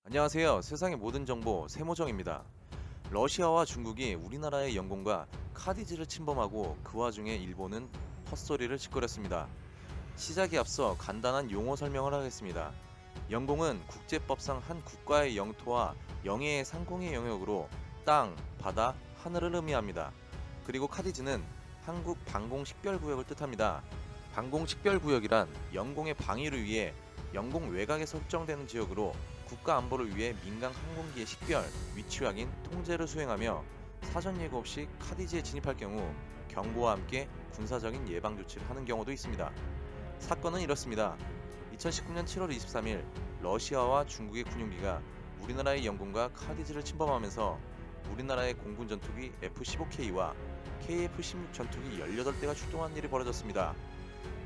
안녕하세요. 세상의 모든 정보 세모정입니다. 러시아와 중국이 우리나라의 영공과 카디지를 침범하고 그 와중에 일본은 헛소리를 짓거렸습니다. 시작에 앞서 간단한 용어 설명을 하겠습니다. 영공은 국제법상 한 국가의 영토와 영해의 상공의 영역으로 땅, 바다, 하늘을 의미합니다. 그리고 카디지는 한국 방공식별구역을 뜻합니다. 방공식별구역이란 영공의 방위를 위해 영공 외곽에 설정되는 지역으로 국가 안보를 위해 민간 항공기의 식별, 위치 확인, 통제를 수행하며 사전 예고 없이 카디지에 진입할 경우 경보와 함께 군사적인 예방 조치를 하는 경우도 있습니다. 사건은 이렇습니다. 2019년 7월 23일 러시아와 중국의 군용기가 우리나라의 영공과 카디지를 침범하면서 우리나라의 공군 전투기 F-15K와 KF-16 전투기 18대가 출동한 일이 벌어졌습니다.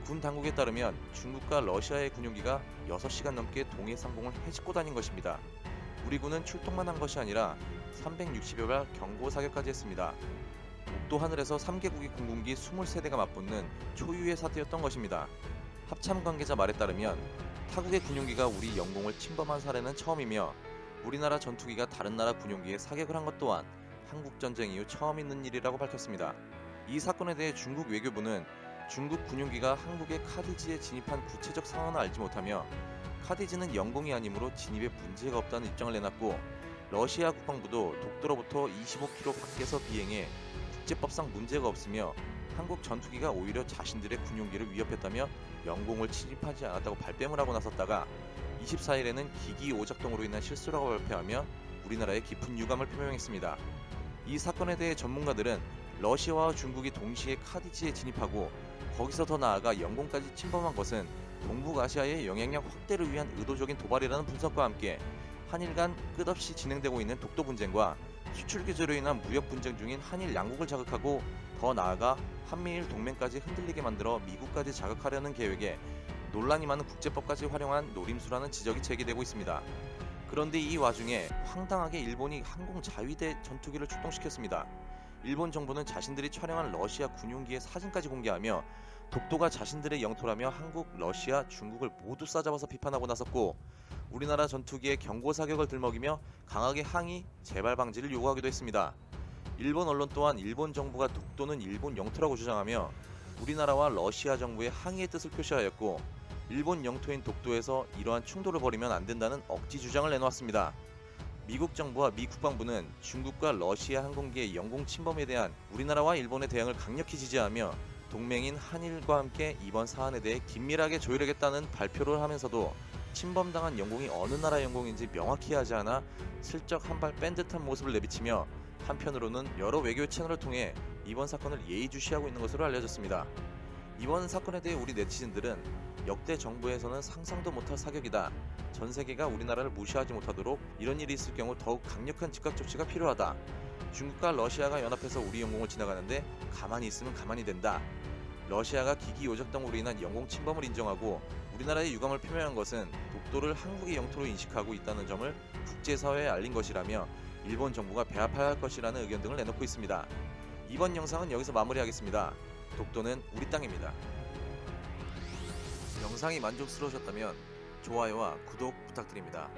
군 당국에 따르면 중국과 러시아의 군용기가 6시간 넘게 동해 상공을 헤집고 다닌 것입니다. 우리 군은 출동만 한 것이 아니라 360여 발 경고 사격까지 했습니다. 옥도 하늘에서 3개국의 공군기 23대가 맞붙는 초유의 사태였던 것입니다. 합참 관계자 말에 따르면 타국의 군용기가 우리 영공을 침범한 사례는 처음이며 우리나라 전투기가 다른 나라 군용기에 사격을 한 것 또한 한국전쟁 이후 처음 있는 일이라고 밝혔습니다. 이 사건에 대해 중국 외교부는 중국 군용기가 한국의 카디지에 진입한 구체적 상황을 알지 못하며 카디지는 영공이 아니므로 진입에 문제가 없다는 입장을 내놨고 러시아 국방부도 독도로부터 25km 밖에서 비행해 국제법상 문제가 없으며 한국 전투기가 오히려 자신들의 군용기를 위협했다며 영공을 침입하지 않았다고 발뺌을 하고 나섰다가 24일에는 기기 오작동으로 인한 실수라고 발표하며 우리나라에 깊은 유감을 표명했습니다. 이 사건에 대해 전문가들은 러시아와 중국이 동시에 카디지에 진입하고 거기서 더 나아가 영공까지 침범한 것은 동북아시아의 영향력 확대를 위한 의도적인 도발이라는 분석과 함께 한일 간 끝없이 진행되고 있는 독도 분쟁과 수출 규제로 인한 무역 분쟁 중인 한일 양국을 자극하고 더 나아가 한미일 동맹까지 흔들리게 만들어 미국까지 자극하려는 계획에 논란이 많은 국제법까지 활용한 노림수라는 지적이 제기되고 있습니다. 그런데 이 와중에 황당하게 일본이 항공 자위대 전투기를 출동시켰습니다. 일본 정부는 자신들이 촬영한 러시아 군용기의 사진까지 공개하며 독도가 자신들의 영토라며 한국, 러시아, 중국을 모두 싸잡아서 비판하고 나섰고 우리나라 전투기의 경고 사격을 들먹이며 강하게 항의, 재발 방지를 요구하기도 했습니다. 일본 언론 또한 일본 정부가 독도는 일본 영토라고 주장하며 우리나라와 러시아 정부의 항의의 뜻을 표시하였고 일본 영토인 독도에서 이러한 충돌을 벌이면 안 된다는 억지 주장을 내놓았습니다. 미국 정부와 미 국방부는 중국과 러시아 항공기의 영공 침범에 대한 우리나라와 일본의 대응을 강력히 지지하며 동맹인 한일과 함께 이번 사안에 대해 긴밀하게 조율하겠다는 발표를 하면서도 침범당한 영공이 어느 나라 영공인지 명확히 하지 않아 슬쩍 한 발 뺀 듯한 모습을 내비치며 한편으로는 여러 외교 채널을 통해 이번 사건을 예의주시하고 있는 것으로 알려졌습니다. 이번 사건에 대해 우리 네티즌들은 역대 정부에서는 상상도 못할 사격이다. 전 세계가 우리나라를 무시하지 못하도록 이런 일이 있을 경우 더욱 강력한 즉각 조치가 필요하다. 중국과 러시아가 연합해서 우리 영공을 지나가는데 가만히 있으면 가만히 된다. 러시아가 기기 요작동으로 인한 영공 침범을 인정하고 우리나라의 유감을 표명한 것은 독도를 한국의 영토로 인식하고 있다는 점을 국제사회에 알린 것이라며 일본 정부가 배합해야 할 것이라는 의견 등을 내놓고 있습니다. 이번 영상은 여기서 마무리하겠습니다. 독도는 우리 땅입니다. 영상이 만족스러우셨다면 좋아요와 구독 부탁드립니다.